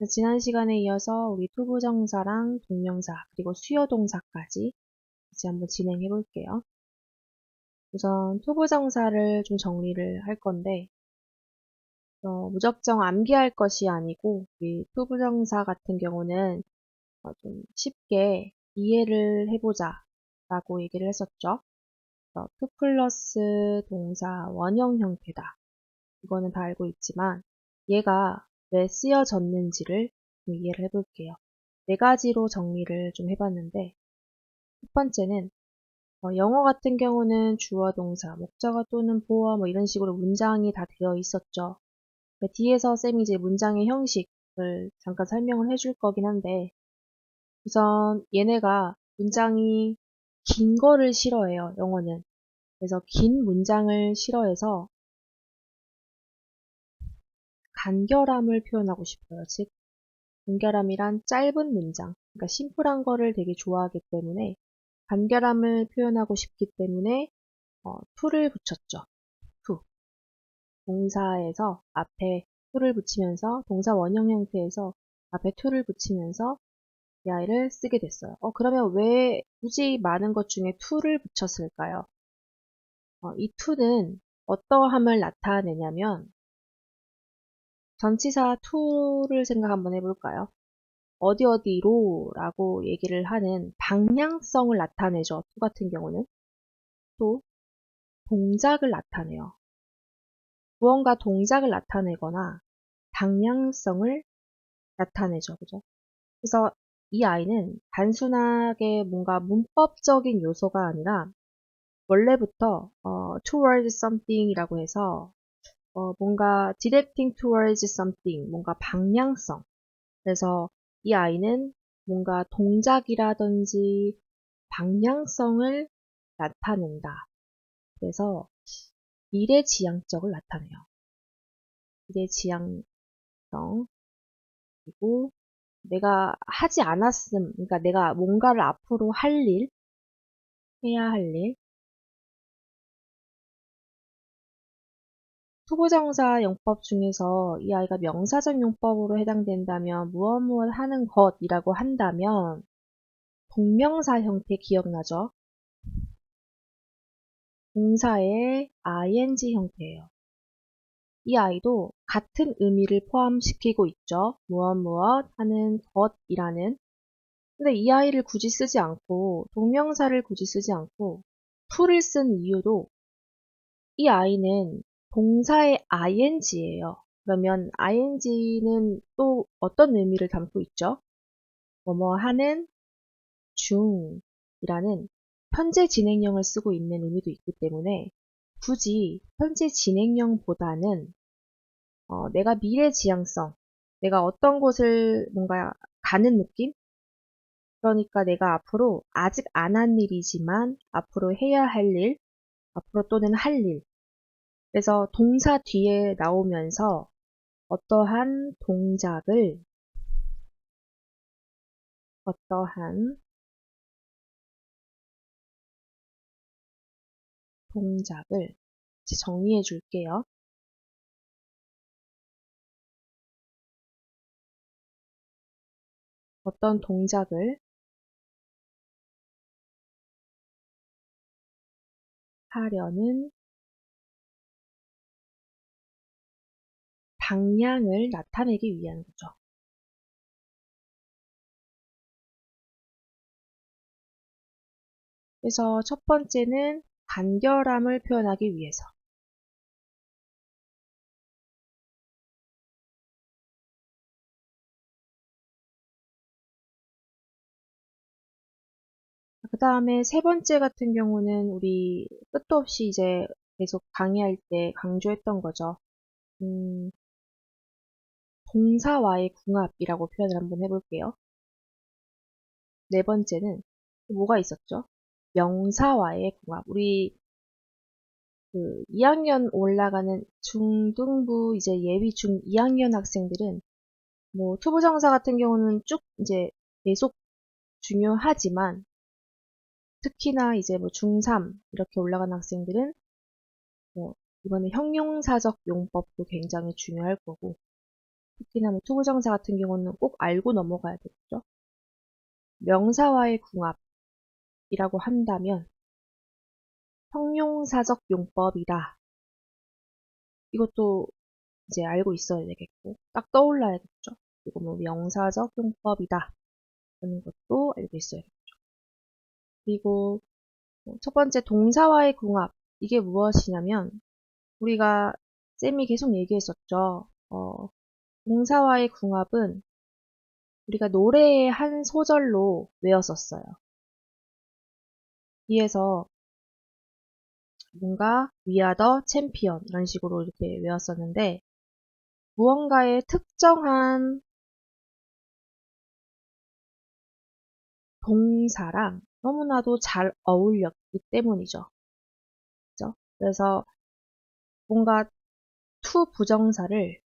지난 시간에 이어서 우리 투부정사랑 동명사 그리고 수요동사까지 이제 한번 진행해 볼게요. 우선 투부정사를 좀 정리를 할 건데 무작정 암기할 것이 아니고 우리 투부정사 같은 경우는 좀 쉽게 이해를 해보자 라고 얘기를 했었죠. 투 플러스 동사 원형 형태다. 이거는 다 알고 있지만 얘가 왜 쓰여졌는지를 좀 이해를 해볼게요. 네 가지로 정리를 좀 해봤는데 첫 번째는 영어 같은 경우는 주어 동사, 목적어 또는 보어 뭐 이런 식으로 문장이 다 되어 있었죠. 뒤에서 쌤이 이제 문장의 형식을 잠깐 설명을 해줄 거긴 한데 우선 얘네가 문장이 긴 거를 싫어해요. 영어는. 그래서 긴 문장을 싫어해서 간결함을 표현하고 싶어요. 즉 간결함이란 짧은 문장, 그러니까 심플한 거를 되게 좋아하기 때문에 간결함을 표현하고 싶기 때문에 to를 붙였죠. to. 동사에서 앞에 to를 붙이면서 동사 원형 형태에서 앞에 to를 붙이면서 이 아이를 쓰게 됐어요. 그러면 왜 굳이 많은 것 중에 to를 붙였을까요? 이 to는 어떠함을 나타내냐면 전치사 to를 생각 한번 해볼까요? 어디 어디로 라고 얘기를 하는 방향성을 나타내죠. to 같은 경우는. 또 동작을 나타내요. 무언가 동작을 나타내거나 방향성을 나타내죠. 그죠? 그래서 이 아이는 단순하게 뭔가 문법적인 요소가 아니라 원래부터 towards something 이라고 해서 뭔가 directing towards something, 뭔가 방향성. 그래서 이 아이는 뭔가 동작이라든지 방향성을 나타낸다. 그래서 미래지향적을 나타내요. 미래지향성. 그리고 내가 하지 않았음, 그러니까 내가 뭔가를 앞으로 할 일, 해야 할 일. 투부정사 용법 중에서 이 아이가 명사적 용법으로 해당된다면 무엇 무엇 하는 것이라고 한다면 동명사 형태 기억나죠? 동사의 ing 형태예요. 이 아이도 같은 의미를 포함시키고 있죠. 무엇 무엇 하는 것이라는. 근데 이 아이를 굳이 쓰지 않고 동명사를 굳이 쓰지 않고 to를 쓴 이유도 이 아이는 동사의 ing예요. 그러면 ing는 또 어떤 의미를 담고 있죠? 뭐뭐 하는 중이라는 현재 진행형을 쓰고 있는 의미도 있기 때문에 굳이 현재 진행형보다는 내가 미래지향성, 내가 어떤 곳을 뭔가 가는 느낌? 그러니까 내가 앞으로 아직 안 한 일이지만 앞으로 해야 할 일, 앞으로 또는 할 일. 그래서 동사 뒤에 나오면서 어떠한 동작을 이제 정리해 줄게요. 어떤 동작을 하려는 방향을 나타내기 위한 거죠. 그래서 첫 번째는 간결함을 표현하기 위해서. 그 다음에 세 번째 같은 경우는 우리 끝도 없이 이제 계속 강의할 때 강조했던 거죠. 동사와의 궁합이라고 표현을 한번 해볼게요. 네 번째는 뭐가 있었죠? 명사와의 궁합. 우리 2학년 올라가는 중등부 이제 예비 중 2학년 학생들은 뭐 투부정사 같은 경우는 쭉 이제 계속 중요하지만 특히나 이제 뭐 중3 이렇게 올라가는 학생들은 뭐 이번에 형용사적 용법도 굉장히 중요할 거고 특히나 뭐 투부정사 같은 경우는 꼭 알고 넘어가야 되겠죠. 명사와의 궁합이라고 한다면 형용사적 용법이다. 이것도 이제 알고 있어야 되겠고 딱 떠올라야겠죠. 그리고 뭐 명사적 용법이다 라는 것도 알고 있어야겠죠. 그리고 첫 번째 동사와의 궁합 이게 무엇이냐면 우리가 쌤이 계속 얘기했었죠. 동사와의 궁합은 우리가 노래의 한 소절로 외웠었어요. 뒤에서 뭔가 We are the champion 이런 식으로 이렇게 외웠었는데 무언가의 특정한 동사랑 너무나도 잘 어울렸기 때문이죠. 그죠? 그래서 뭔가 to 부정사를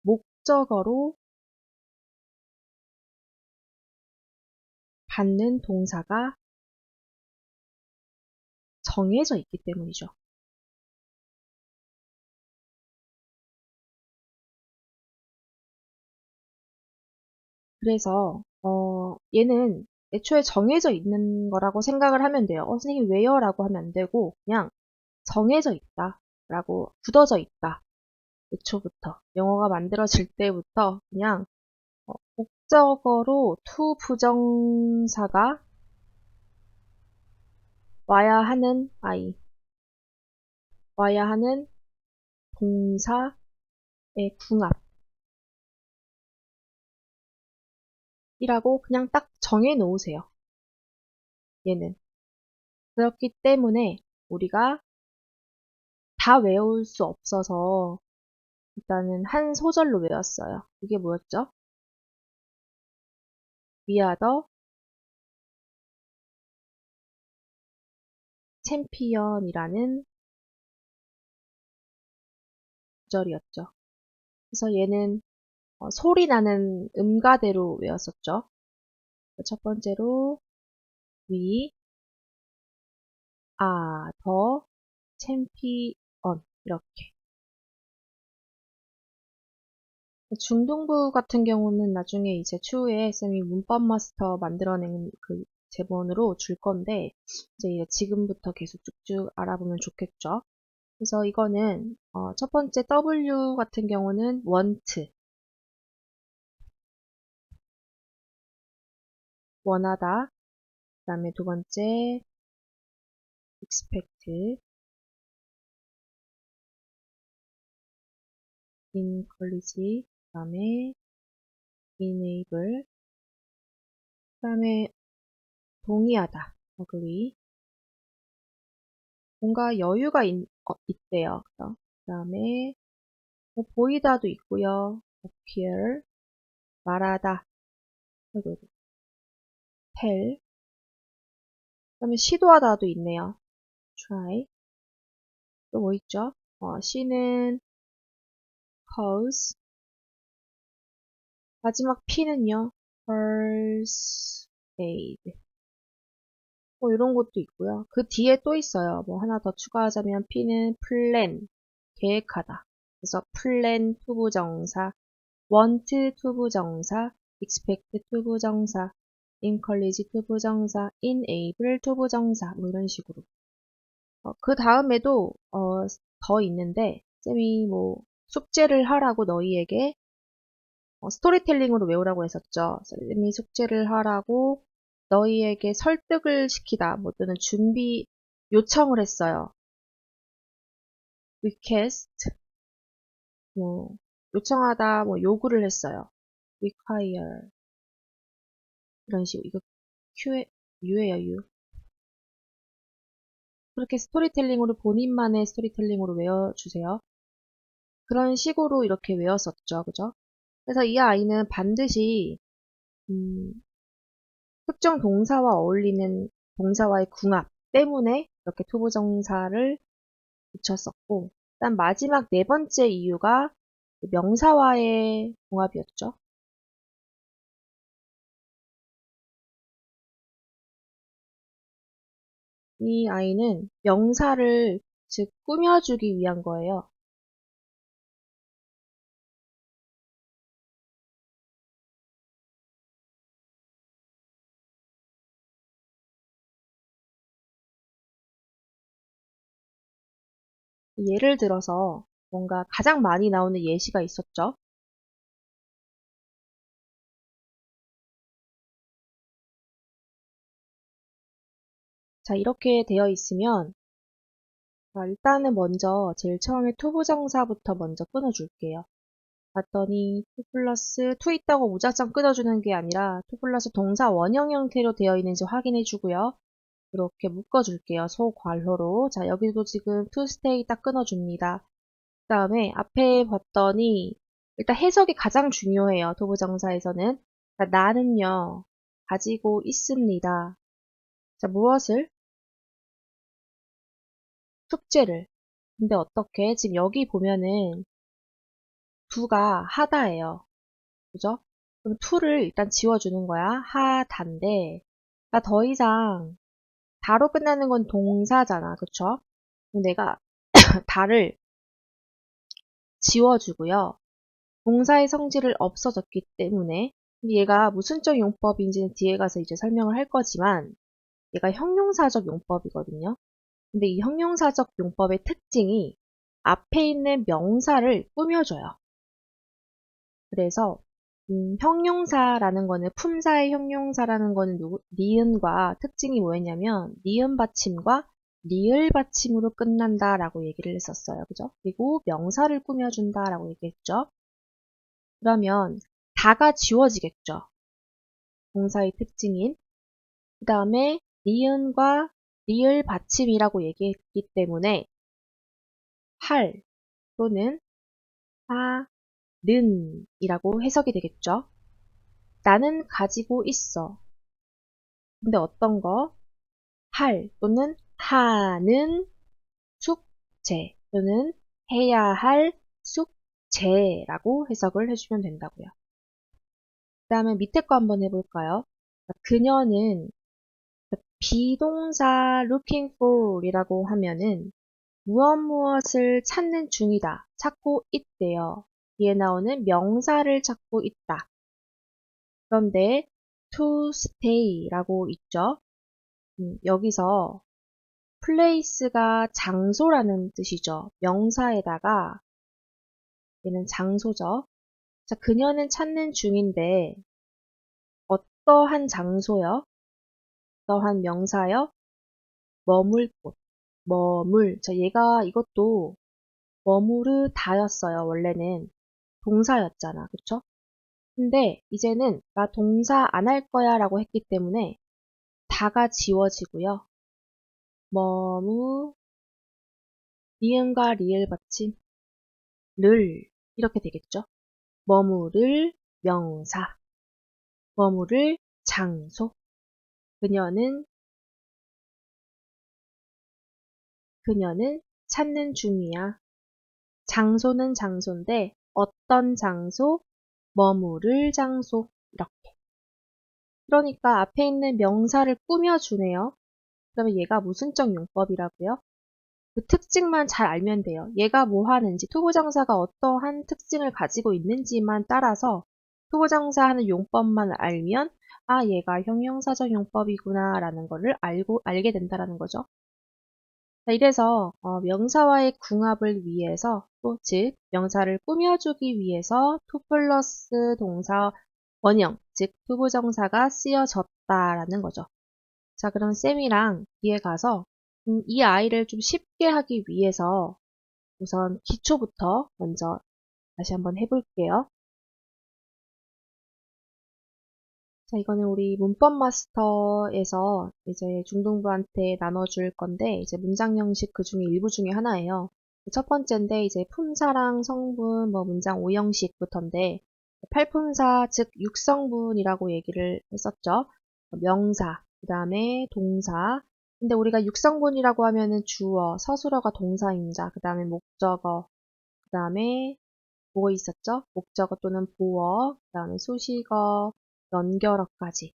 목적어로 받는 동사가 정해져 있기 때문이죠. 그래서 얘는 애초에 정해져 있는 거라고 생각을 하면 돼요. 선생님 왜요? 라고 하면 안 되고 그냥 정해져 있다 라고 굳어져 있다. 애초부터 영어가 만들어질 때부터 그냥 목적어로 to 부정사가 와야 하는 와야 하는 동사의 궁합이라고 그냥 딱 정해 놓으세요. 얘는. 그렇기 때문에 우리가 다 외울 수 없어서 일단은 한 소절로 외웠어요. 이게 뭐였죠? We are the champion이라는 구절이었죠. 그래서 얘는 소리 나는 음가대로 외웠었죠. 첫 번째로 We are the champion 이렇게. 중등부 같은 경우는 나중에 이제 추후에 쌤이 문법 마스터 만들어낸 그 제본으로 줄 건데 이제 지금부터 계속 쭉쭉 알아보면 좋겠죠. 그래서 이거는 첫 번째 W 같은 경우는 want 원하다. 그 다음에 두 번째 expect encourage 그 다음에 enable 그 다음에 동의하다 agree 뭔가 여유가 있대요. 그 다음에 뭐 보이다도 있고요. appear 말하다 tell 그 다음에 시도하다도 있네요. try 또 뭐 있죠? C는 cause 마지막 P는요. persuade 뭐 이런 것도 있고요. 그 뒤에 또 있어요. 뭐 하나 더 추가하자면 P는 plan 계획하다. 그래서 plan 투부정사, want 투부정사, expect 투부정사, encourage 투부정사, enable 투부정사 뭐 이런 식으로. 그 다음에도 더 있는데 쌤이 뭐 숙제를 하라고 너희에게 스토리텔링으로 외우라고 했었죠. 쌤이 숙제를 하라고 너희에게 설득을 시키다, 뭐 또는 준비 요청을 했어요. request, 뭐 요청하다, 뭐 요구를 했어요. require 이런 식으로 이거 U예요, U. 그렇게 스토리텔링으로 본인만의 스토리텔링으로 외워주세요. 그런 식으로 이렇게 외웠었죠, 그죠? 그래서 이 아이는 반드시 특정 동사와 어울리는 동사와의 궁합 때문에 이렇게 투부정사를 붙였었고 일단 마지막 네 번째 이유가 명사와의 궁합이었죠. 이 아이는 명사를 즉 꾸며주기 위한 거예요. 예를 들어서 뭔가 가장 많이 나오는 예시가 있었죠. 자, 이렇게 되어 있으면 일단은 먼저 제일 처음에 투부정사부터 먼저 끊어줄게요. 봤더니 2 플러스 2 있다고 무작정 끊어주는 게 아니라 2 플러스 동사 원형 형태로 되어 있는지 확인해 주고요. 이렇게 묶어줄게요. 소괄호로. 자, 여기도 지금 to stay 딱 끊어줍니다. 그 다음에 앞에 봤더니 일단 해석이 가장 중요해요. 투부정사에서는. 자, 나는요. 가지고 있습니다. 자, 무엇을? 숙제를. 근데 어떻게? 지금 여기 보면은 두가 하다예요. 그죠? 그럼 to를 일단 지워주는 거야. 하다인데 나 더 이상 다로 끝나는 건 동사잖아. 그쵸? 그럼 내가 다를 지워주고요. 동사의 성질을 없어졌기 때문에 얘가 무슨적 용법인지는 뒤에 가서 이제 설명을 할 거지만 얘가 형용사적 용법이거든요. 근데 이 형용사적 용법의 특징이 앞에 있는 명사를 꾸며줘요. 그래서 형용사라는 거는 품사의 형용사라는 거는 니은과 특징이 뭐였냐면 니은 받침과 리을 받침으로 끝난다라고 얘기를 했었어요. 그죠? 그리고 명사를 꾸며준다라고 얘기했죠. 그러면 다가 지워지겠죠. 동사의 특징인. 그 다음에 니은과 리을 받침이라고 얘기했기 때문에 할 또는 하는 이라고 해석이 되겠죠. 나는 가지고 있어. 근데 어떤 거? 할 또는 하는 숙제 또는 해야 할 숙제라고 해석을 해주면 된다고요. 그 다음에 밑에 거 한번 해볼까요? 그녀는 비동사 looking for 이라고 하면은 무엇을 찾는 중이다. 찾고 있대요. 뒤에 나오는 명사를 찾고 있다. 그런데 to stay라고 있죠. 여기서 place가 장소라는 뜻이죠. 명사에다가 얘는 장소죠. 자, 그녀는 찾는 중인데 어떠한 장소요? 어떠한 명사요? 머물 곳. 머물. 자, 얘가 이것도 머무르다였어요. 원래는 동사였잖아. 그쵸? 근데 이제는 나 동사 안 할 거야 라고 했기 때문에 다가 지워지고요. 머무 니은과 리을 받침 를 이렇게 되겠죠. 머무를 명사 머무를 장소 그녀는 찾는 중이야. 장소는 장소인데 어떤 장소 머무를 장소 이렇게 그러니까 앞에 있는 명사를 꾸며주네요. 그러면 얘가 무슨적 용법이라고요? 그 특징만 잘 알면 돼요. 얘가 뭐 하는지, 투부정사가 어떠한 특징을 가지고 있는지만 따라서 투부정사 하는 용법만 알면 아, 얘가 형용사적 용법이구나 라는 거를 알게 된다라는 거죠. 자, 이래서 명사와의 궁합을 위해서 즉 명사를 꾸며주기 위해서 투 플러스 동사 원형, 즉 투부정사가 쓰여졌다라는 거죠. 자, 그럼 쌤이랑 뒤에 가서 이 아이를 좀 쉽게 하기 위해서 우선 기초부터 먼저 다시 한번 해볼게요. 자, 이거는 우리 문법 마스터에서 이제 중등부한테 나눠줄 건데, 이제 문장 형식 그 중에 일부 중에 하나예요. 첫 번째인데, 이제 품사랑 성분, 뭐 문장 오형식부터인데, 팔품사, 즉 육성분이라고 얘기를 했었죠. 명사, 그 다음에 동사. 근데 우리가 육성분이라고 하면은 주어, 서술어가 동사임자, 그 다음에 목적어, 그 다음에 뭐 있었죠? 목적어 또는 보어, 그 다음에 수식어, 연결어까지.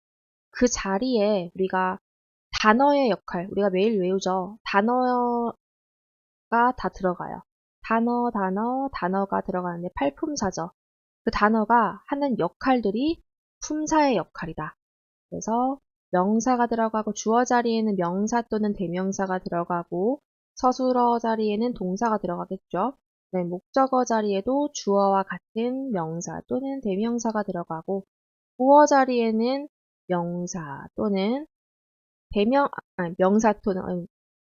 그 자리에 우리가 단어의 역할, 우리가 매일 외우죠. 단어 단어가 다 들어가요. 단어가 들어가는데 팔품사죠. 그 단어가 하는 역할들이 품사의 역할이다. 그래서 명사가 들어가고 주어 자리에는 명사 또는 대명사가 들어가고 서술어 자리에는 동사가 들어가겠죠. 네, 목적어 자리에도 주어와 같은 명사 또는 대명사가 들어가고 보어 자리에는 명사 또는 명사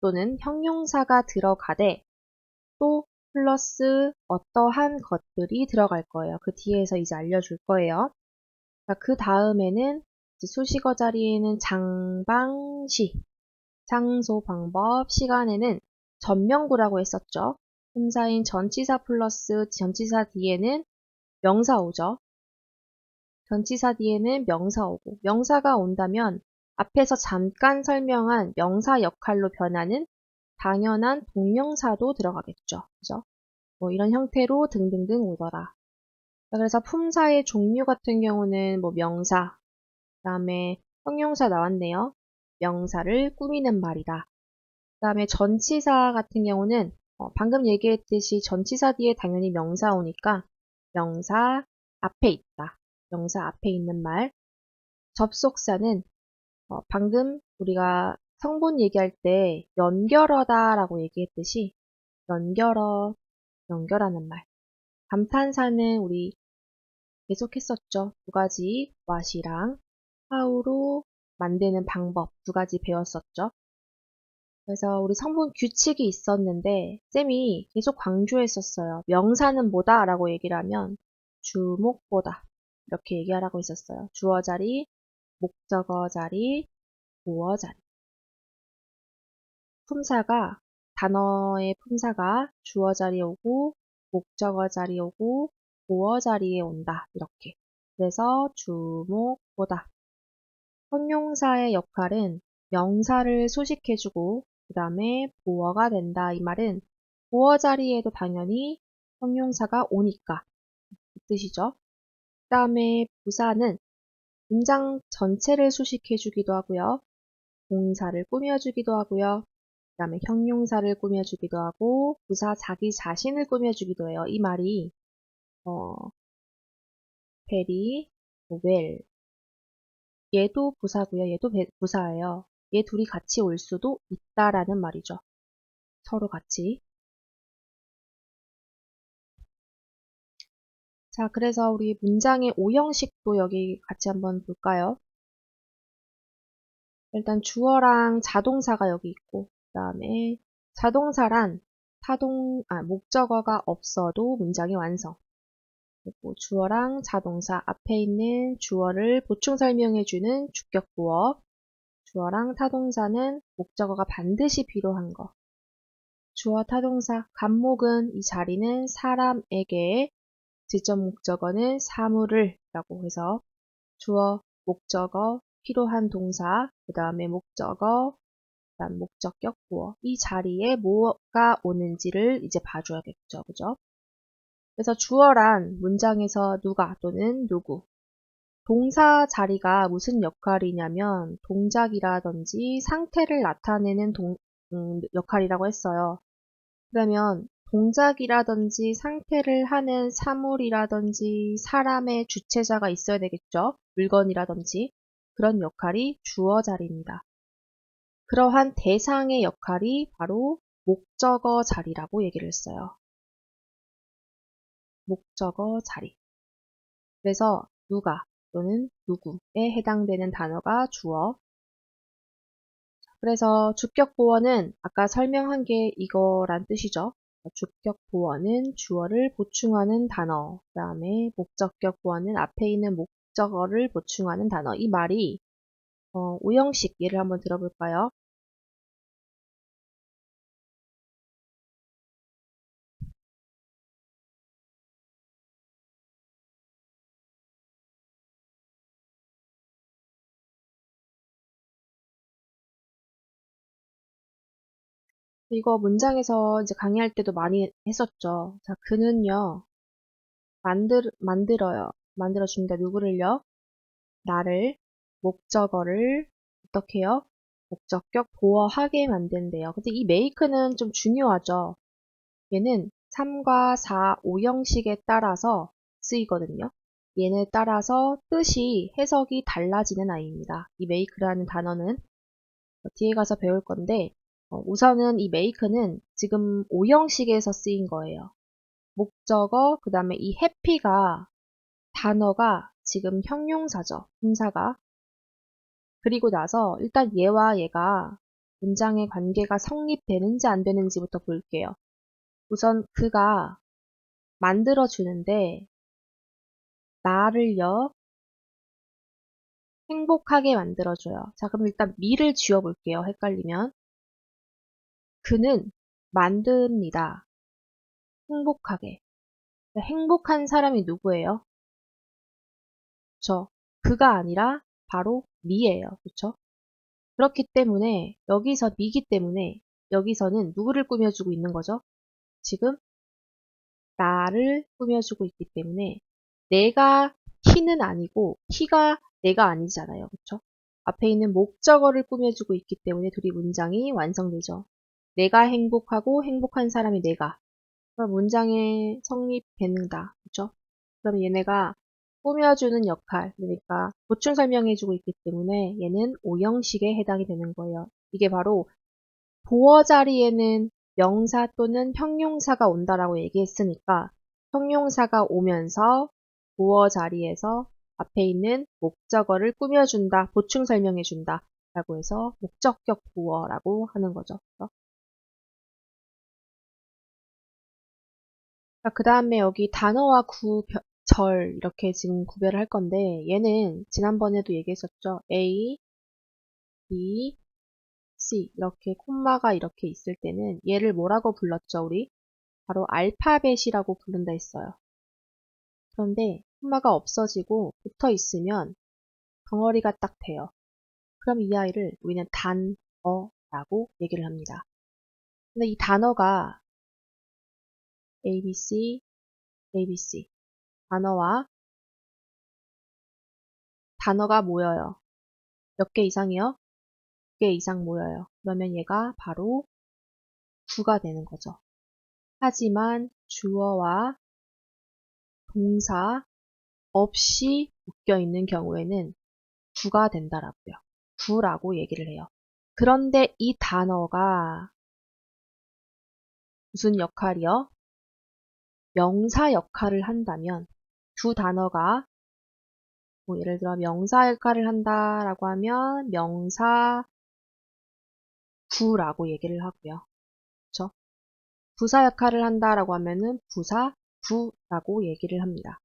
또는 형용사가 들어가되 또 플러스 어떠한 것들이 들어갈 거예요. 그 뒤에서 이제 알려줄 거예요. 그 다음에는 수식어 자리에는 장방시, 장소, 방법, 시간에는 전명구라고 했었죠. 품사인 전치사 플러스 전치사 뒤에는 명사 오죠. 전치사 뒤에는 명사 오고 명사가 온다면 앞에서 잠깐 설명한 명사 역할로 변하는 당연한 동명사도 들어가겠죠. 그죠? 뭐 이런 형태로 등등등 오더라. 그래서 품사의 종류 같은 경우는 뭐 명사, 그다음에 형용사 나왔네요. 명사를 꾸미는 말이다. 그다음에 전치사 같은 경우는 방금 얘기했듯이 전치사 뒤에 당연히 명사 오니까 명사 앞에 있다. 명사 앞에 있는 말. 접속사는 방금 우리가 성분 얘기할 때 연결어다라고 얘기했듯이 연결하는 말. 감탄사는 우리 계속 했었죠. 두 가지 what이랑 how로 만드는 방법 두 가지 배웠었죠. 그래서 우리 성분 규칙이 있었는데 쌤이 계속 강조했었어요. 명사는 뭐다? 라고 얘기를 하면 주목보다 이렇게 얘기하라고 했었어요. 주어 자리, 목적어 자리, 보어 자리. 단어의 품사가 주어 자리에 오고 목적어 자리에 오고 보어 자리에 온다. 이렇게. 그래서 주목보다. 형용사의 역할은 명사를 소식해주고 그 다음에 보어가 된다. 이 말은 보어 자리에도 당연히 형용사가 오니까 그 뜻이죠. 그 다음에 부사는 문장 전체를 소식해주기도 하고요. 동사를 꾸며주기도 하고요. 그 다음에 형용사를 꾸며주기도 하고 부사 자기 자신을 꾸며주기도 해요. 이 말이 very well 얘도 부사고요. 얘도 부사예요. 얘 둘이 같이 올 수도 있다라는 말이죠. 서로 같이. 자, 그래서 우리 문장의 오형식도 여기 같이 한번 볼까요? 일단 주어랑 자동사가 여기 있고 그 다음에 자동사란 목적어가 없어도 문장이 완성. 그리고 주어랑 자동사 앞에 있는 주어를 보충 설명해주는 주격부어, 주어랑 타동사는 목적어가 반드시 필요한 거. 주어 타동사 간목은 이 자리는 사람에게, 직접 목적어는 사물을 라고 해서 주어, 목적어, 필요한 동사, 그 다음에 목적어, 그다음 목적격 부어. 이 자리에 뭐가 오는지를 이제 봐줘야겠죠. 그죠? 그래서 주어란 문장에서 누가 또는 누구. 동사 자리가 무슨 역할이냐면 동작이라든지 상태를 나타내는 역할이라고 했어요. 그러면 동작이라든지 상태를 하는 사물이라든지 사람의 주체자가 있어야 되겠죠. 물건이라든지 그런 역할이 주어 자리입니다. 그러한 대상의 역할이 바로 목적어 자리라고 얘기를 했어요. 목적어 자리. 그래서 누가 또는 누구에 해당되는 단어가 주어. 그래서 주격 보어는 아까 설명한 게 이거란 뜻이죠. 주격 보어는 주어를 보충하는 단어. 그 다음에 목적격 보어는 앞에 있는 목적어를 보충하는 단어. 이 말이 오형식 예를 한번 들어볼까요? 이거 문장에서 이제 강의할 때도 많이 했었죠. 자, 그는요, 만들어요. 만들어줍니다. 누구를요? 나를, 목적어를, 어떻게 해요? 목적격 보어하게 만든대요. 근데 이 make는 좀 중요하죠. 얘는 3과 4, 5형식에 따라서 쓰이거든요. 얘에 따라서 뜻이 해석이 달라지는 아이입니다. 이 make라는 단어는 뒤에 가서 배울 건데 우선은 이 make는 지금 5형식에서 쓰인 거예요. 목적어, 그 다음에 이 happy가 단어가 지금 형용사죠. 품사가. 그리고 나서 일단 얘와 얘가 문장의 관계가 성립되는지 안 되는지부터 볼게요. 우선 그가 만들어주는데 나를요 행복하게 만들어줘요. 자, 그럼 일단 미를 지워볼게요. 헷갈리면. 그는 만듭니다. 행복하게. 행복한 사람이 누구예요? 그가 아니라 바로 미예요. 그쵸? 그렇기 때문에 여기서 미기 때문에 여기서는 누구를 꾸며주고 있는 거죠? 지금 나를 꾸며주고 있기 때문에 내가 키는 아니고 키가 내가 아니잖아요. 그쵸? 앞에 있는 목적어를 꾸며주고 있기 때문에 둘이 문장이 완성되죠. 내가 행복하고 행복한 사람이 내가. 그럼 문장에 성립되는다. 그쵸? 그럼 얘네가 꾸며주는 역할, 그러니까 보충 설명해주고 있기 때문에 얘는 오형식에 해당이 되는 거예요. 이게 바로 보어 자리에는 명사 또는 형용사가 온다라고 얘기했으니까 형용사가 오면서 보어 자리에서 앞에 있는 목적어를 꾸며준다, 보충 설명해준다 라고 해서 목적격 보어라고 하는 거죠. 그 다음에 여기 단어와 절 이렇게 지금 구별을 할 건데 얘는 지난번에도 얘기했었죠. A, B, C 이렇게 콤마가 이렇게 있을 때는 얘를 뭐라고 불렀죠, 우리? 바로 알파벳이라고 부른다 했어요. 그런데 콤마가 없어지고 붙어 있으면 덩어리가 딱 돼요. 그럼 이 아이를 우리는 단어라고 얘기를 합니다. 근데 이 단어가 ABC, ABC 단어가 모여요. 몇 개 이상이요? 2개 이상 모여요. 그러면 얘가 바로 구가 되는 거죠. 하지만 주어와 동사 없이 묶여 있는 경우에는 구가 된다라고요. 구라고 얘기를 해요. 그런데 이 단어가 무슨 역할이요? 명사 역할을 한다면 두 단어가 뭐 예를 들어 명사 역할을 한다라고 하면 명사 구라고 얘기를 하고요. 그렇죠? 부사 역할을 한다라고 하면은 부사 부라고 얘기를 합니다.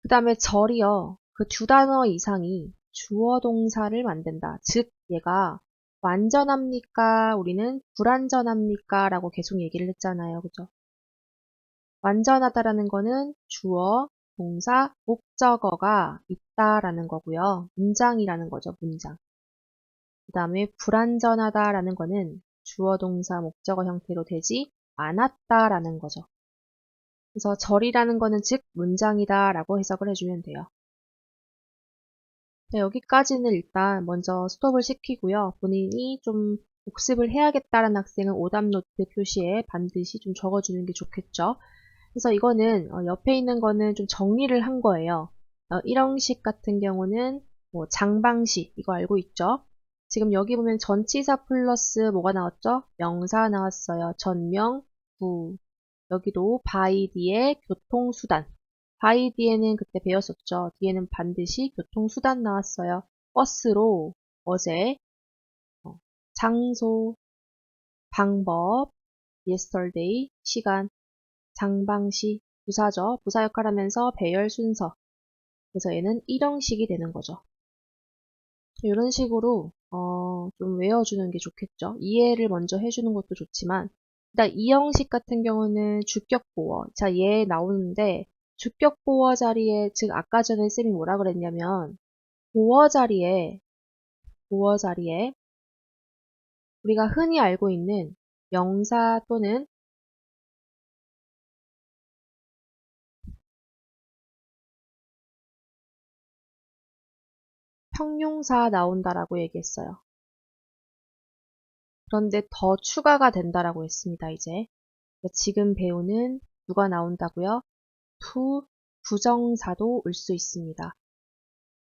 그 다음에 절이요. 그 두 단어 이상이 주어 동사를 만든다. 즉 얘가 완전합니까? 우리는 불완전합니까? 라고 계속 얘기를 했잖아요. 그죠? 완전하다라는 거는 주어, 동사, 목적어가 있다라는 거고요. 문장이라는 거죠. 문장. 그 다음에 불완전하다라는 거는 주어, 동사, 목적어 형태로 되지 않았다라는 거죠. 그래서 절이라는 거는 즉 문장이다 라고 해석을 해주면 돼요. 네, 여기까지는 일단 먼저 스톱을 시키고요. 본인이 좀 복습을 해야겠다는 학생은 오답 노트 표시에 반드시 좀 적어주는 게 좋겠죠. 그래서 이거는 옆에 있는 거는 좀 정리를 한 거예요. 1형식 같은 경우는 뭐 장방식 이거 알고 있죠? 지금 여기 보면 전치사 플러스 뭐가 나왔죠? 명사 나왔어요. 전명, 부. 여기도 by 뒤에 교통수단. by 뒤에는 그때 배웠었죠. 뒤에는 반드시 교통수단 나왔어요. 버스로 어제, 장소, 방법, yesterday, 시간, 장방시, 부사죠. 부사 역할하면서 배열 순서. 그래서 얘는 1형식이 되는 거죠. 이런 식으로 좀 외워주는 게 좋겠죠. 이해를 먼저 해주는 것도 좋지만 일단 2형식 같은 경우는 주격보어. 자, 얘 나오는데 주격보어 자리에 즉 아까 전에 쌤이 뭐라 그랬냐면 보어 자리에 우리가 흔히 알고 있는 명사 또는 형용사 나온다라고 얘기했어요. 그런데 더 추가가 된다라고 했습니다. 이제 지금 배우는 누가 나온다고요? to 부정사도 올 수 있습니다.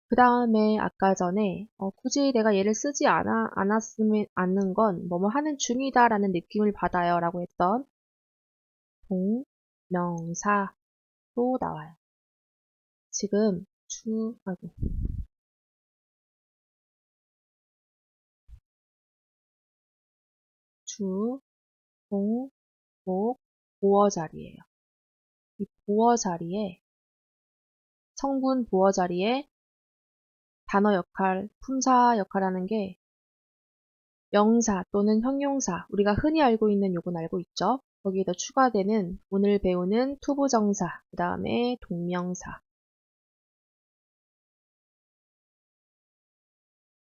그 다음에 아까 전에 굳이 내가 얘를 쓰지 않았으면 않는 건 뭐뭐 하는 중이다 라는 느낌을 받아요 라고 했던 동명사도 나와요. 지금 아이고. 주, 동, 목, 보어 자리예요. 이 보어 자리에 성분 보어 자리에 단어 역할, 품사 역할하는 게 명사 또는 형용사, 우리가 흔히 알고 있는 요건 알고 있죠? 거기에다 추가되는 오늘 배우는 투부정사, 그 다음에 동명사.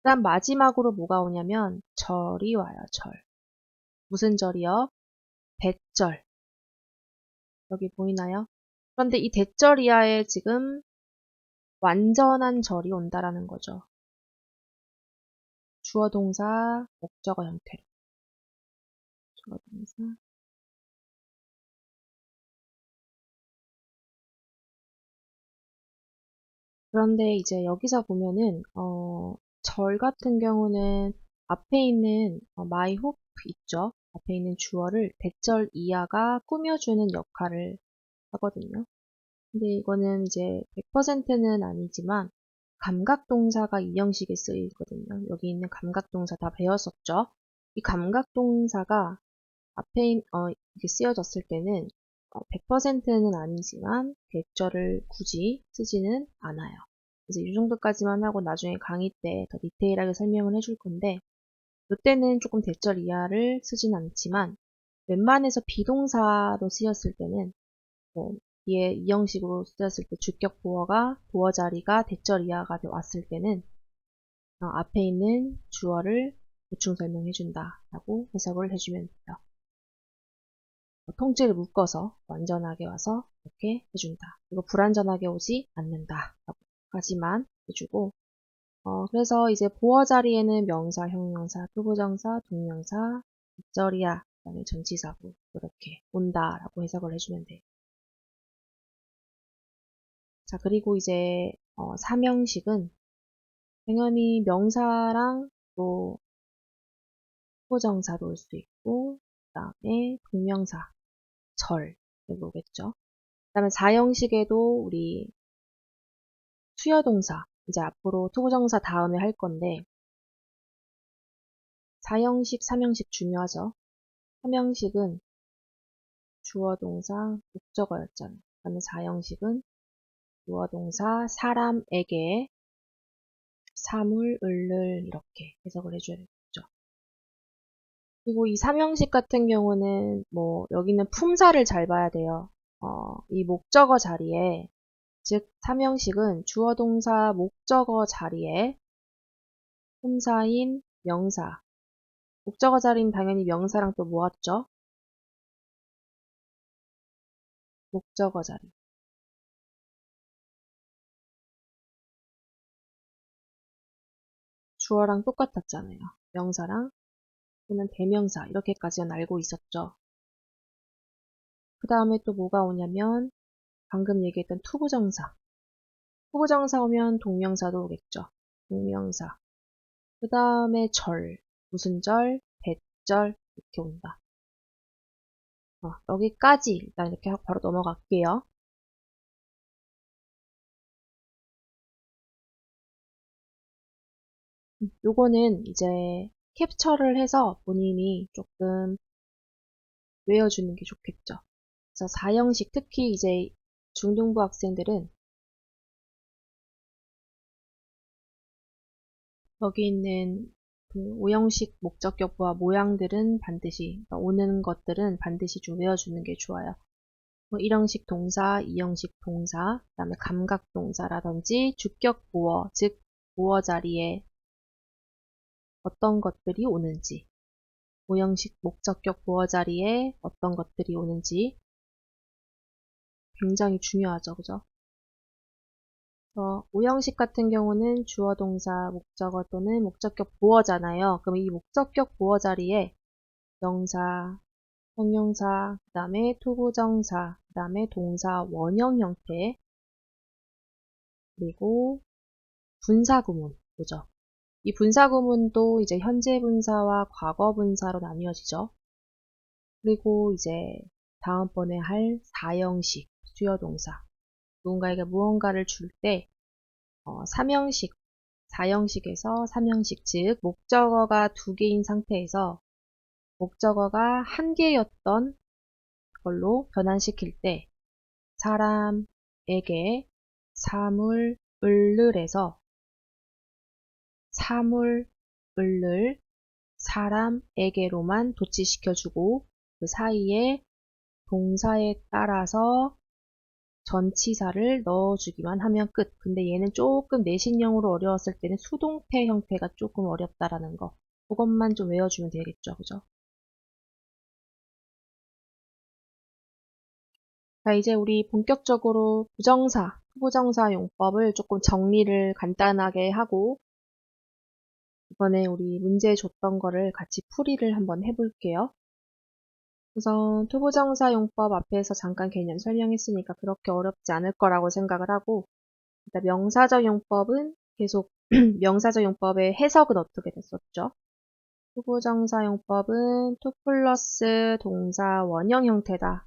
그 다음 마지막으로 뭐가 오냐면 절이 와요, 절. 무슨 절이요? 대절. 여기 보이나요? 그런데 이 대절 이하에 지금 완전한 절이 온다라는 거죠. 주어 동사 목적어 형태로. 주어 동사. 그런데 이제 여기서 보면은 절 같은 경우는 앞에 있는 my hope 있죠. 앞에 있는 주어를 대절 이하가 꾸며주는 역할을 하거든요. 근데 이거는 이제 100%는 아니지만 감각동사가 이 형식에 쓰이거든요. 여기 있는 감각동사 다 배웠었죠. 이 감각동사가 앞에 이렇게 쓰여졌을 때는 100%는 아니지만 대절을 굳이 쓰지는 않아요. 그래서 이 정도까지만 하고 나중에 강의 때 더 디테일하게 설명을 해줄 건데 이때는 조금 대절 이하를 쓰진 않지만 웬만해서 비동사로 쓰였을 때는 뒤에 이 형식으로 쓰였을 때 주격 보어가 보어 자리가 대절 이하가 왔을 때는 앞에 있는 주어를 보충 설명해준다 라고 해석을 해주면 돼요. 통째로 묶어서 완전하게 와서 이렇게 해준다. 그리고 불완전하게 오지 않는다. 라고까지만 해주고 그래서 이제 보어 자리에는 명사, 형용사, 투부정사, 동명사, 빗절이야, 그다음에 전치사구 이렇게 온다라고 해석을 해주면 돼요. 자, 그리고 이제 삼형식은 당연히 명사랑 또 투부정사도 올 수 있고 그다음에 동명사, 절 여기 오겠죠. 그다음에 사형식에도 우리 수여동사 이제 앞으로 투부정사 다음에 할 건데 4형식, 3형식 중요하죠. 3형식은 주어 동사 목적어였잖아요. 그다음에 4형식은 주어 동사 사람에게 사물, 을을 이렇게 해석을 해줘야 되겠죠. 그리고 이 3형식 같은 경우는 뭐 여기는 품사를 잘 봐야 돼요. 이 목적어 자리에 즉 3형식은 주어 동사 목적어 자리에 품사인 명사 목적어 자리는 당연히 명사랑 또 모았죠. 목적어 자리. 주어랑 똑같았잖아요. 명사랑 또는 대명사 이렇게까지는 알고 있었죠. 그 다음에 또 뭐가 오냐면 방금 얘기했던 투부정사. 투부정사 오면 동명사도 오겠죠. 동명사. 그 다음에 절. 무슨 절? 대절. 이렇게 온다. 여기까지 일단 이렇게 하고 바로 넘어갈게요. 요거는 이제 캡처를 해서 본인이 조금 외워주는 게 좋겠죠. 그래서 4형식 특히 이제 중등부 학생들은 여기 있는 그 5형식 목적격보와 모양들은 반드시 오는 것들은 반드시 좀 외워주는 게 좋아요. 뭐 1형식 동사, 2형식 동사, 그 다음에 감각동사라든지 주격보어, 즉 보어 자리에 어떤 것들이 오는지 5형식 목적격 보어 자리에 어떤 것들이 오는지 굉장히 중요하죠. 그죠? 5형식 같은 경우는 주어 동사 목적어 또는 목적격 보어잖아요. 그럼 이 목적격 보어 자리에 명사, 형용사, 그 다음에 투부정사, 그 다음에 동사 원형 형태, 그리고 분사구문 보죠. 이 분사구문도 이제 현재 분사와 과거 분사로 나뉘어지죠. 그리고 이제 다음번에 할 사형식, 수요동사. 누군가에게 무언가를 줄 때, 삼형식, 사형식에서 삼형식, 즉, 목적어가 두 개인 상태에서 목적어가 한 개였던 걸로 변환시킬 때, 사람에게 사물, 을을에서 사물, 을을 사람에게로만 도치시켜주고 그 사이에 동사에 따라서 전치사를 넣어주기만 하면 끝. 근데 얘는 조금 내신형으로 어려웠을 때는 수동태 형태가 조금 어렵다라는 거. 그것만 좀 외워주면 되겠죠. 그죠? 자, 이제 우리 본격적으로 부정사, 부정사 용법을 조금 정리를 간단하게 하고 이번에 우리 문제 줬던 거를 같이 풀이를 한번 해볼게요. 우선 투부정사 용법 앞에서 잠깐 개념 설명했으니까 그렇게 어렵지 않을 거라고 생각을 하고 일단 명사적 용법은 계속 명사적 용법의 해석은 어떻게 됐었죠? 투부정사 용법은 투 플러스 동사 원형 형태다.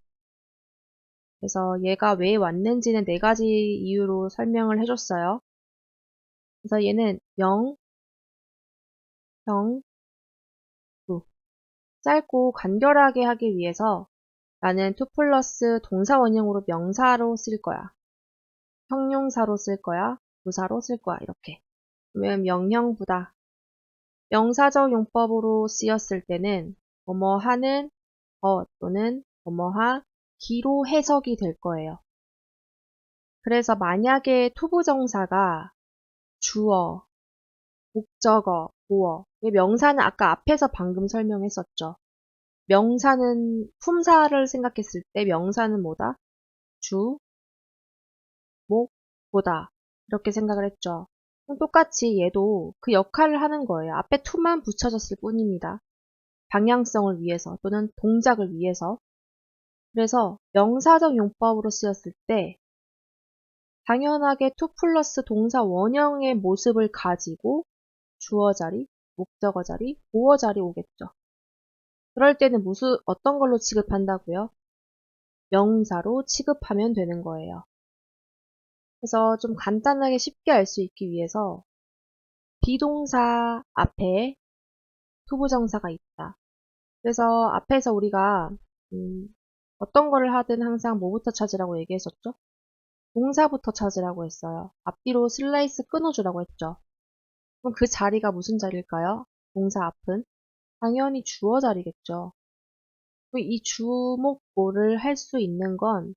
그래서 얘가 왜 왔는지는 네 가지 이유로 설명을 해줬어요. 그래서 얘는 명, 형, 부. 짧고 간결하게 하기 위해서 나는 투 플러스 동사 원형으로 명사로 쓸 거야. 형용사로 쓸 거야. 부사로 쓸 거야. 이렇게. 그러면 명형부다. 명사적 용법으로 쓰였을 때는 뭐뭐하는 또는 뭐뭐하 기로 해석이 될 거예요. 그래서 만약에 투부정사가 주어, 목적어, 보어. 명사는 아까 앞에서 방금 설명했었죠. 명사는 품사를 생각했을 때 명사는 뭐다? 주, 목, 보다. 이렇게 생각을 했죠. 그럼 똑같이 얘도 그 역할을 하는 거예요. 앞에 to만 붙여졌을 뿐입니다. 방향성을 위해서 또는 동작을 위해서. 그래서 명사적 용법으로 쓰였을 때 당연하게 to 플러스 동사 원형의 모습을 가지고 주어 자리, 목적어 자리, 보어 자리 오겠죠. 그럴 때는 어떤 걸로 취급한다고요? 명사로 취급하면 되는 거예요. 그래서 좀 간단하게 쉽게 알 수 있기 위해서 비동사 앞에 투부정사가 있다. 그래서 앞에서 우리가 어떤 거를 하든 항상 뭐부터 찾으라고 얘기했었죠? 동사부터 찾으라고 했어요. 앞뒤로 슬라이스 끊어주라고 했죠. 그럼 그 자리가 무슨 자리일까요? 동사 앞은? 당연히 주어 자리겠죠. 이 주목보를 할 수 있는 건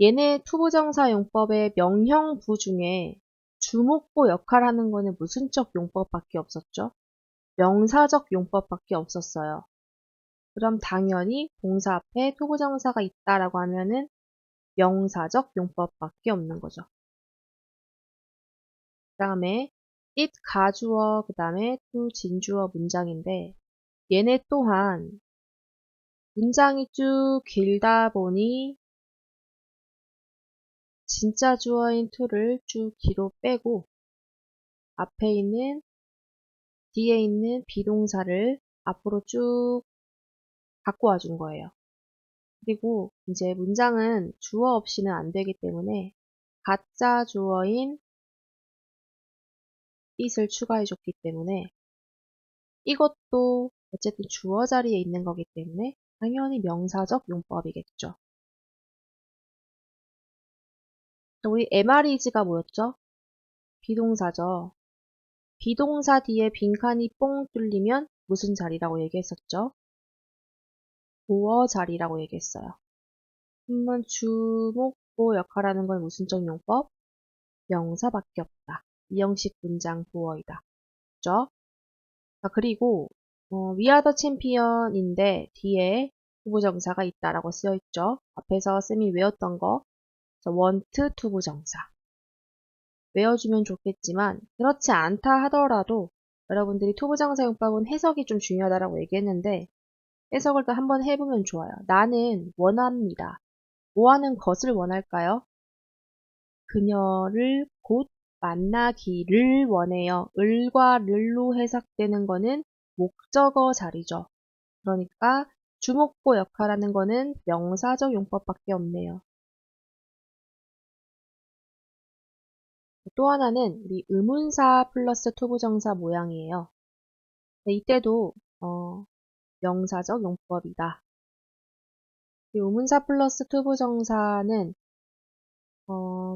얘네 투부정사 용법의 명형부 중에 주목보 역할하는 거는 무슨적 용법밖에 없었죠? 명사적 용법밖에 없었어요. 그럼 당연히 동사 앞에 투부정사가 있다라고 하면은 명사적 용법밖에 없는 거죠. 그 다음에 it 가주어 그 다음에 to 진주어 문장인데 얘네 또한 문장이 쭉 길다 보니 진짜 주어인 to를 쭉 뒤로 빼고 앞에 있는 뒤에 있는 비동사를 앞으로 쭉 갖고 와 준 거예요. 그리고 이제 문장은 주어 없이는 안 되기 때문에 가짜 주어인 it을 추가해 줬기 때문에 이것도 어쨌든 주어 자리에 있는 거기 때문에 당연히 명사적 용법이겠죠. 우리 MREG가 뭐였죠? 비동사죠. 비동사 뒤에 빈칸이 뽕 뚫리면 무슨 자리라고 얘기했었죠? 보어 자리라고 얘기했어요. 한번 주목보 역할하는 건 무슨적 용법? 명사밖에 없다. 이형식 문장 보어이다. 그죠? 그리고 We are the champion인데 뒤에 투부정사가 있다라고 쓰여 있죠. 앞에서 쌤이 외웠던 거 want 투부정사 외워주면 좋겠지만 그렇지 않다 하더라도 여러분들이 투부정사 용법은 해석이 좀 중요하다라고 얘기했는데 해석을 또 한번 해보면 좋아요. 나는 원합니다. 뭐 하는 것을 원할까요? 그녀를 곧 만나기를 원해요. 을과 를로 해석되는 거는 목적어 자리죠. 그러니까 주목보 역할하는 거는 명사적 용법밖에 없네요. 또 하나는 우리 의문사 플러스 투부정사 모양이에요. 이때도 명사적 용법이다. 이 의문사 플러스 투부정사는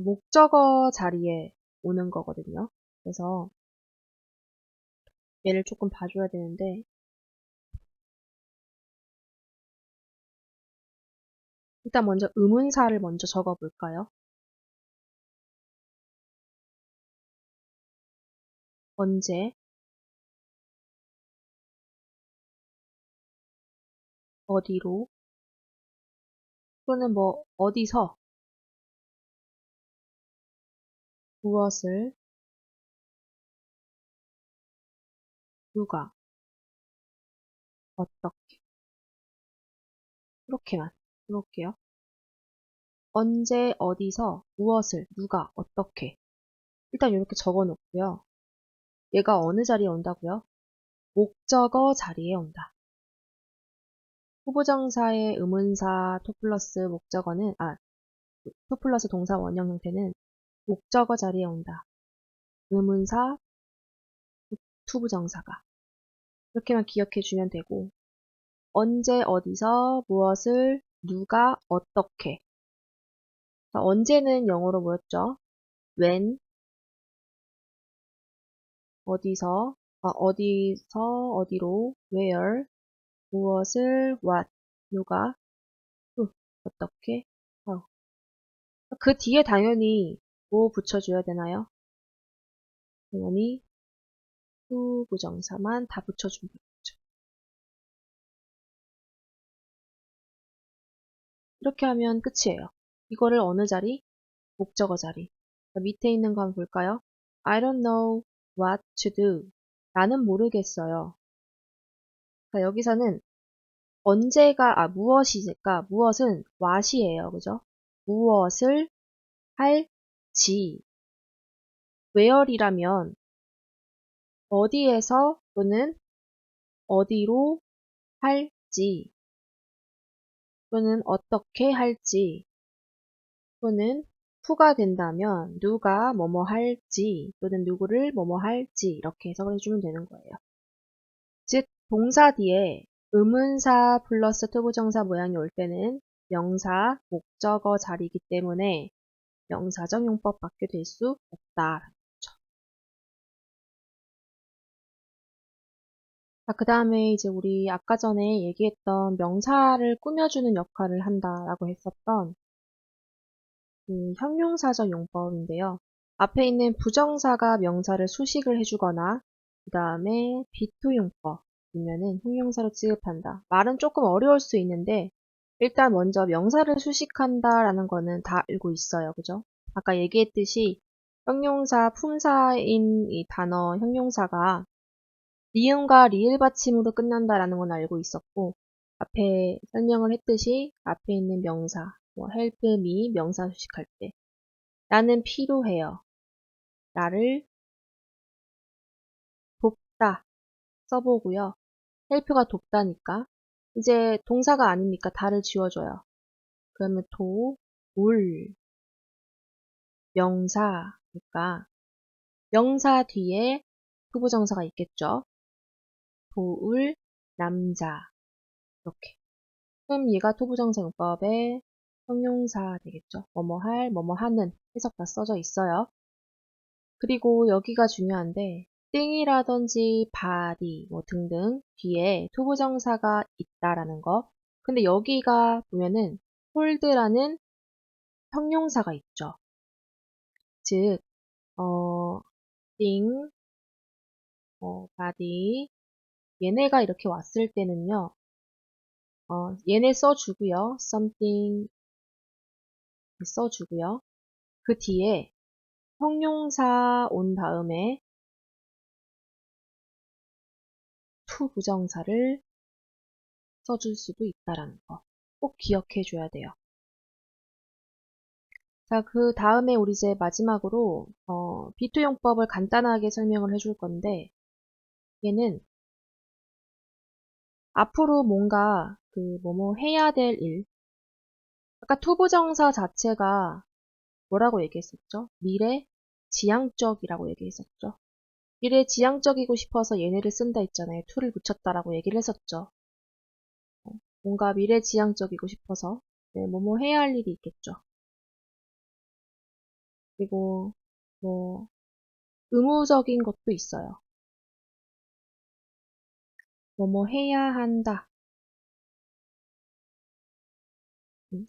목적어 자리에 오는 거거든요. 그래서 얘를 조금 봐줘야 되는데 일단 먼저 의문사를 먼저 적어볼까요? 언제, 어디로, 또는 뭐 어디서, 무엇을, 누가, 어떻게 이렇게만 해볼게요. 언제, 어디서, 무엇을, 누가, 어떻게 일단 이렇게 적어 놓고요. 얘가 어느 자리에 온다고요? 목적어 자리에 온다. 후보정사의 의문사 토 플러스 목적어는 토 플러스 동사 원형 형태는 목적어 자리에 온다. 의문사 투부정사가 이렇게만 기억해 주면 되고 언제 어디서 무엇을 누가 어떻게 언제는 영어로 뭐였죠? when 어디서 어디로 where 무엇을 what 누가 어떻게 그 뒤에 당연히 뭐 붙여줘야 되나요? 당연히 투부정사만 다 붙여주면 되겠죠. 이렇게 하면 끝이에요. 이거를 어느 자리? 목적어 자리. 밑에 있는 거 한번 볼까요? I don't know what to do. 나는 모르겠어요. 여기서는 언제가, 무엇이니까 무엇은 what이에요. 그죠? 무엇을 할지. where이라면 어디에서 또는 어디로 할지 또는 어떻게 할지 또는 who가 된다면 누가 뭐뭐 할지 또는 누구를 뭐뭐 할지 이렇게 해석을 해주면 되는 거예요. 즉 동사 뒤에 의문사 플러스 투부정사 모양이 올 때는 명사, 목적어 자리이기 때문에 명사적 용법밖에 될 수 없다라는 거죠. 그 다음에 이제 우리 아까 전에 얘기했던 명사를 꾸며주는 역할을 한다라고 했었던 형용사적 용법인데요. 앞에 있는 부정사가 명사를 수식을 해주거나 그 다음에 비토용법이면은 형용사로 취급한다. 말은 조금 어려울 수 있는데 일단 먼저 명사를 수식한다라는 거는 다 알고 있어요. 그죠? 아까 얘기했듯이 형용사, 품사인 이 단어 형용사가 니은과 리을 받침으로 끝난다라는 건 알고 있었고 앞에 설명을 했듯이 앞에 있는 명사 뭐 help me 명사 수식할 때 나는 필요해요. 나를 돕다 써보고요. help가 돕다니까 이제 동사가 아니니까 다를 지워줘요. 그러면 울 명사니까 명사 뒤에 투부정사가 있겠죠. 도울 남자 이렇게 그럼 얘가 투부정사 용법의 형용사 되겠죠. 뭐뭐 할, 뭐뭐 하는 해석 다 써져 있어요. 그리고 여기가 중요한데 띵이라든지 바디 뭐 등등 뒤에 투부정사가 있다라는 거. 근데 여기가 보면은 홀드라는 형용사가 있죠. 즉, 띵, 바디 얘네가 이렇게 왔을 때는요. 얘네 써주고요. something 써주고요. 그 뒤에 형용사 온 다음에 투 부정사를 써줄 수도 있다라는 거 꼭 기억해 줘야 돼요. 자, 그 다음에 우리 이제 마지막으로 B2 용법을 간단하게 설명을 해줄 건데 얘는 앞으로 뭔가 그 뭐뭐 해야 될 일, 아까 투부정사 자체가 뭐라고 얘기했었죠? 미래 지향적이라고 얘기했었죠. 미래 지향적이고 싶어서 얘네를 쓴다 했잖아요. to를 붙였다라고 얘기를 했었죠. 뭔가 미래 지향적이고 싶어서 네, 뭐뭐 해야 할 일이 있겠죠. 그리고 뭐 의무적인 것도 있어요. 뭐뭐 해야 한다.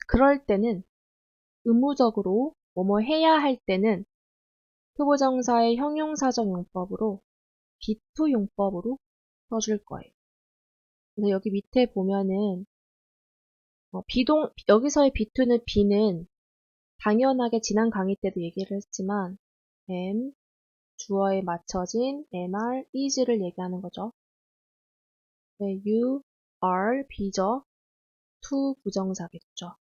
그럴 때는 의무적으로 뭐뭐 해야 할 때는 투부정사의 형용사적 용법으로 B2 용법으로 써줄 거예요. 그래서 여기 밑에 보면은 여기서의 B2는 B는 당연하게 지난 강의 때도 얘기를 했지만 am, 주어에 맞춰진 MR, is를 얘기하는 거죠. 네, you, are, B죠. to 부정사겠죠.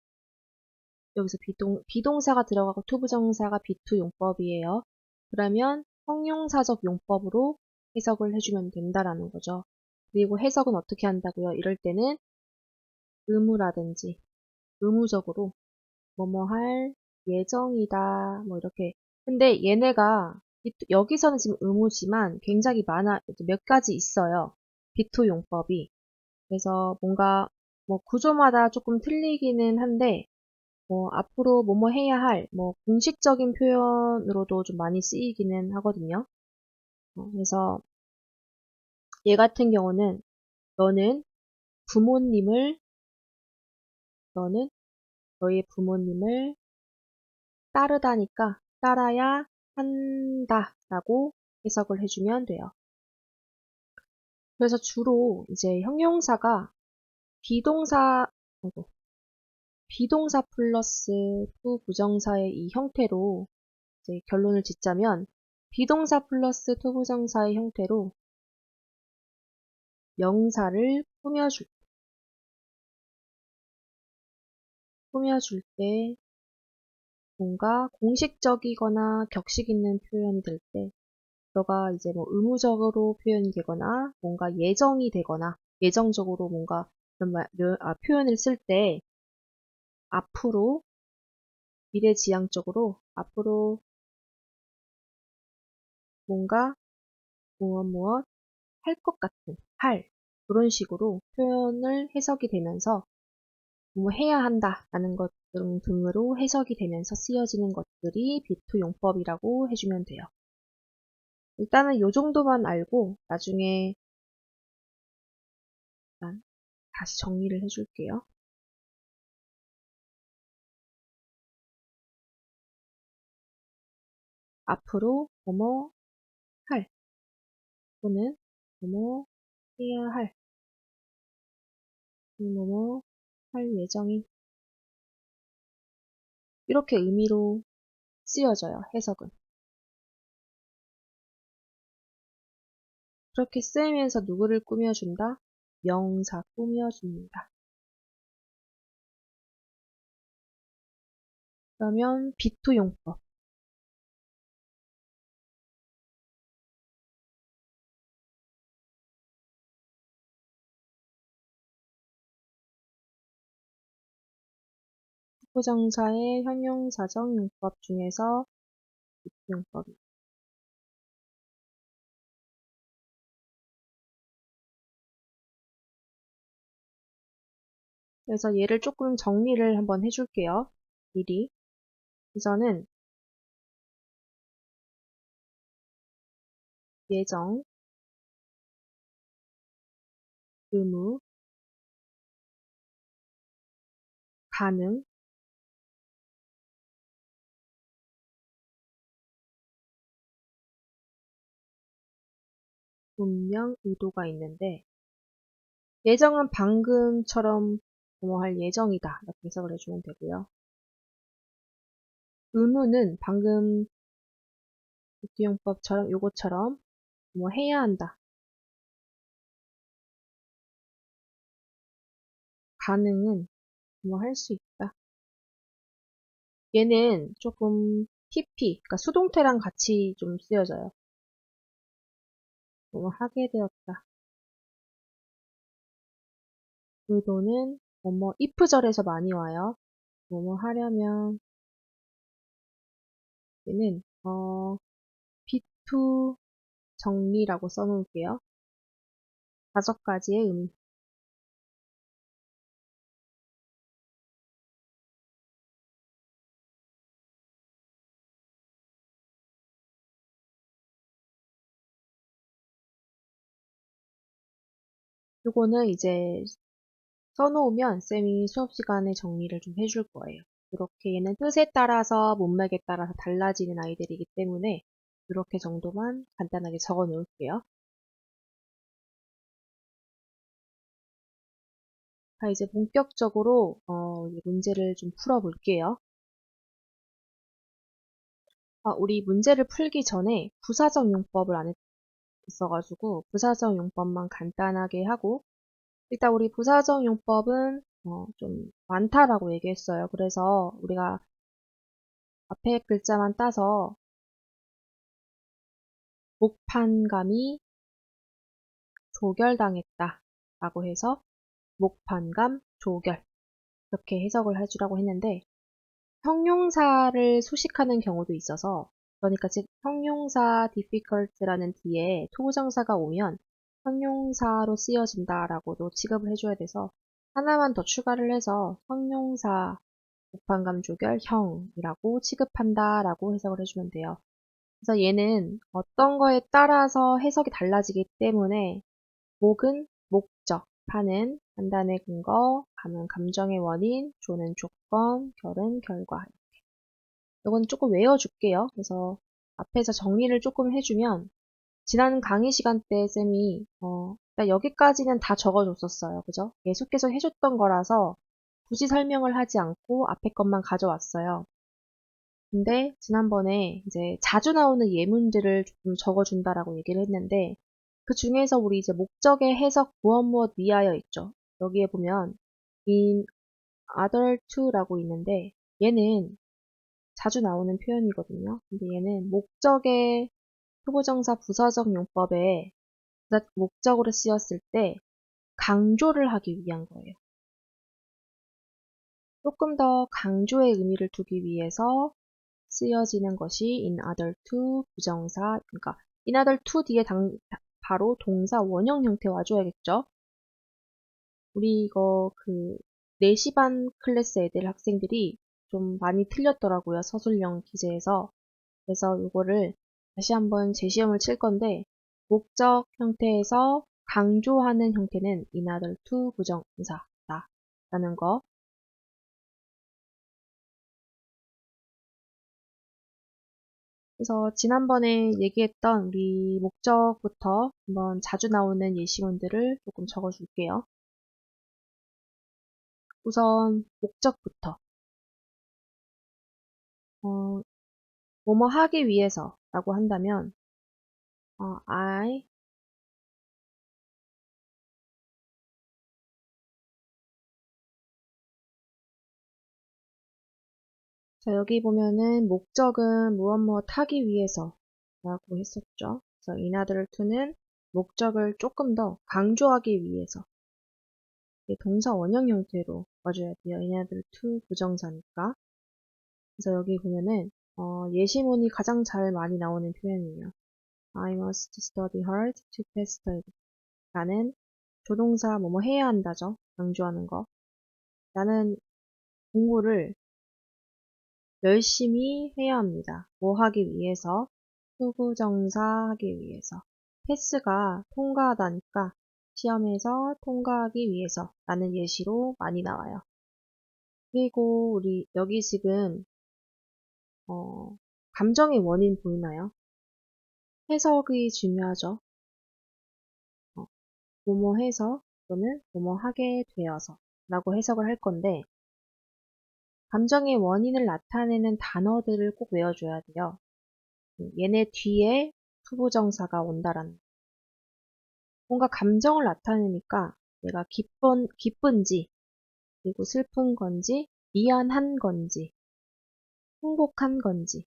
여기서 비동사가 들어가고 to 부정사가 B2 용법이에요. 그러면 형용사적 용법으로 해석을 해주면 된다라는 거죠. 그리고 해석은 어떻게 한다고요? 이럴 때는 의무라든지 의무적으로 뭐뭐 할 예정이다 뭐 이렇게. 근데 얘네가 여기서는 지금 의무지만 굉장히 몇 가지 있어요. B2 용법이. 그래서 뭔가 뭐 구조마다 조금 틀리기는 한데 뭐 앞으로 뭐뭐 해야 할 뭐 공식적인 표현으로도 좀 많이 쓰이기는 하거든요. 그래서 얘 같은 경우는 너는 부모님을 너는 너의 부모님을 따르다니까 따라야 한다 라고 해석을 해주면 돼요. 그래서 주로 이제 형용사가 비동사 아이고, 비동사 플러스 to 부정사의 이 형태로 이제 결론을 짓자면 비동사 플러스 to 부정사의 형태로 명사를 꾸며줄 때 뭔가 공식적이거나 격식 있는 표현이 될 때 너가 이제 뭐 의무적으로 표현이 되거나 뭔가 예정이 되거나 예정적으로 뭔가 표현을 쓸 때 앞으로 미래지향적으로 앞으로 뭔가 무엇 할 것 같은 그런 식으로 표현을 해석이 되면서 뭐 해야 한다라는 것 등으로 해석이 되면서 쓰여지는 것들이 B2 용법이라고 해주면 돼요. 일단은 이 정도만 알고 나중에 일단 다시 정리를 해줄게요. 앞으로 뭐뭐 할 또는 뭐뭐 해야 할 뭐뭐 할 예정인 이렇게 의미로 쓰여져요. 해석은. 그렇게 쓰이면서 누구를 꾸며준다? 명사 꾸며줍니다. 그러면 B2 용법. 부정사의 형용사적 용법 중에서 B2 용법이. 그래서 얘를 조금 정리를 한번 해줄게요. 미리. 우선은 예정, 의무, 가능, 운명, 의도가 있는데 예정은 방금처럼 뭐 할 예정이다 이렇게 해석을 해주면 되고요. 의무는 방금 부투용법처럼 요것처럼 뭐 해야 한다. 반응은 뭐 할 수 있다. 얘는 조금 TP, 그러니까 수동태랑 같이 좀 쓰여져요. 뭐 하게 되었다. 의도는 뭐뭐 if절에서 많이 와요. 뭐뭐 하려면 얘는 비투 정리라고 써놓을게요. 5가지의 의미. 요거는 이제 써놓으면 쌤이 수업 시간에 정리를 좀 해줄 거예요. 이렇게 얘는 뜻에 따라서 문맥에 따라서 달라지는 아이들이기 때문에 이렇게 정도만 간단하게 적어 놓을게요. 자, 이제 본격적으로 문제를 좀 풀어 볼게요. 우리 문제를 풀기 전에 부사적 용법을 안 했어가지고 부사적 용법만 간단하게 하고, 일단 우리 부사적 용법은 좀 많다라고 얘기했어요. 그래서 우리가 앞에 글자만 따서 목판감이 조결당했다 라고 해서 목판감 조결, 이렇게 해석을 해주라고 했는데, 형용사를 수식하는 경우도 있어서, 그러니까 즉 형용사 difficult라는 뒤에 투부정사가 오면 형용사로 쓰여진다라고도 취급을 해줘야 돼서 하나만 더 추가를 해서 형용사 목판감 조결 형이라고 취급한다라고 해석을 해주면 돼요. 그래서 얘는 어떤 거에 따라서 해석이 달라지기 때문에 목은 목적, 판은 판단의 근거, 감은 감정의 원인, 조는 조건, 결은 결과. 이건 조금 외워줄게요. 그래서 앞에서 정리를 조금 해주면, 지난 강의 시간 때 쌤이 일단 여기까지는 다 적어줬었어요. 그죠? 계속해서 해줬던 거라서 굳이 설명을 하지 않고 앞에 것만 가져왔어요. 근데 지난번에 이제 자주 나오는 예문들을 조금 적어준다라고 얘기를 했는데, 그 중에서 우리 이제 목적의 해석 무엇 무엇 위하여 있죠. 여기에 보면 in other to라고 있는데 얘는 자주 나오는 표현이거든요. 근데 얘는 목적의 표보정사 부사적 용법에 목적으로 쓰였을 때 강조를 하기 위한 거예요. 조금 더 강조의 의미를 두기 위해서 쓰여지는 것이 in other to 부정사, 그러니까 in other to 뒤에 바로 동사 원형 형태 와줘야겠죠. 우리 이거 그 4시 반 클래스 애들 학생들이 좀 많이 틀렸더라고요. 서술형 기재에서. 그래서 이거를 다시 한번 재시험을 칠 건데, 목적 형태에서 강조하는 형태는 in other to 부정사다 라는 거. 그래서 지난번에 얘기했던 우리 목적부터 한번 자주 나오는 예시문들을 조금 적어줄게요. 우선 목적부터 뭐뭐 하기 위해서 라고 한다면 I 자, 여기 보면은 목적은 무엇 무엇 하기 위해서 라고 했었죠. 그래서 in order to는 목적을 조금 더 강조하기 위해서, 동사 원형 형태로 와줘야 돼요. in order to 부정사니까. 그래서 여기 보면은 예시문이 가장 잘 많이 나오는 표현이에요. I must study hard to pass the exam. 나는 조동사 뭐뭐 해야 한다죠. 강조하는 거. 나는 공부를 열심히 해야 합니다. 뭐 하기 위해서? 투부정사 하기 위해서. 패스가 통과하다니까 시험에서 통과하기 위해서 라는 예시로 많이 나와요. 그리고 우리 여기 지금 감정의 원인 보이나요? 해석이 중요하죠. 뭐뭐 해서 또는 뭐뭐 하게 되어서 라고 해석을 할 건데, 감정의 원인을 나타내는 단어들을 꼭 외워줘야 돼요. 얘네 뒤에 투부정사가 온다라는. 뭔가 감정을 나타내니까 내가 기쁜지 그리고 슬픈 건지, 미안한 건지, 행복한 건지가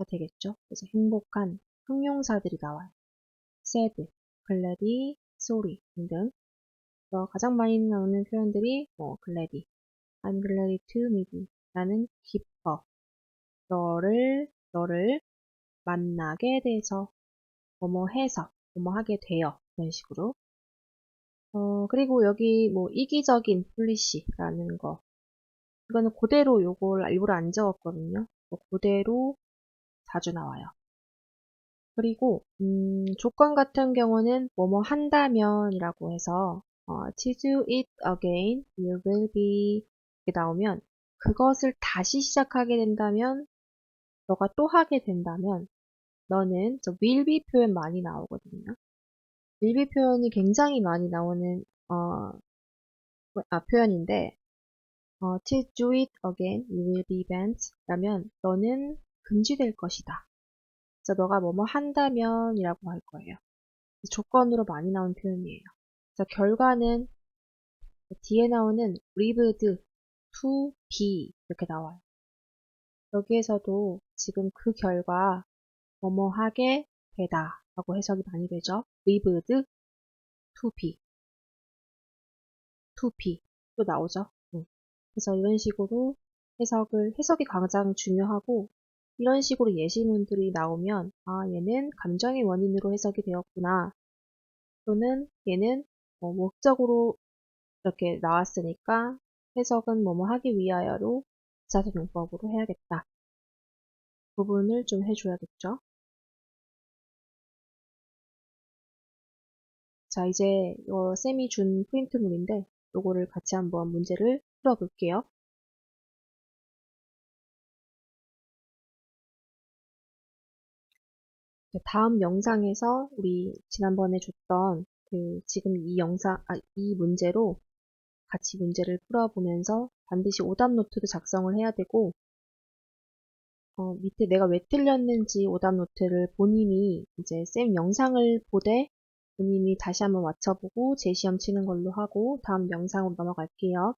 되겠죠. 그래서 행복한 형용사들이 나와요. sad, glad, sorry 등등. 가장 많이 나오는 표현들이 glad, I'm glad to meet you. 나는 기뻐. 너를 만나게 돼서, 뭐뭐 해서, 뭐뭐 하게 되어. 이런 식으로. 그리고 여기 이기적인 플리시라는 거. 이거는 그대로 요걸 일부러 안 적었거든요. 그대로 자주 나와요. 그리고, 조건 같은 경우는 뭐뭐 한다면이라고 해서, to do it again, you will be, 이렇게 나오면, 그것을 다시 시작하게 된다면, 너가 또 하게 된다면, 너는, 저 will be 표현 많이 나오거든요. will be 표현이 굉장히 많이 나오는, 표현인데, to do it again, you will be banned. 라면, 너는 금지될 것이다. 그래서 너가 뭐뭐 한다면이라고 할 거예요. 조건으로 많이 나온 표현이에요. 그래서 결과는 뒤에 나오는 lived to be 이렇게 나와요. 여기에서도 지금 그 결과 뭐뭐 하게 되다 라고 해석이 많이 되죠. lived to be, to be 또 나오죠. 그래서 이런 식으로 해석이 가장 중요하고 이런 식으로 예시문들이 나오면 얘는 감정의 원인으로 해석이 되었구나. 또는 얘는 목적으로 이렇게 나왔으니까 해석은 뭐뭐 하기 위하여로 자사용법으로 해야겠다. 부분을 좀 해줘야겠죠. 자, 이제 쌤이 준 포인트물인데 요거를 같이 한번 문제를 풀어볼게요. 다음 영상에서 우리 지난번에 줬던 지금 이 문제로 같이 문제를 풀어보면서 반드시 오답 노트도 작성을 해야 되고, 밑에 내가 왜 틀렸는지 오답 노트를 본인이 이제 쌤 영상을 보되 본인이 다시 한번 맞춰보고 재시험 치는 걸로 하고 다음 영상으로 넘어갈게요.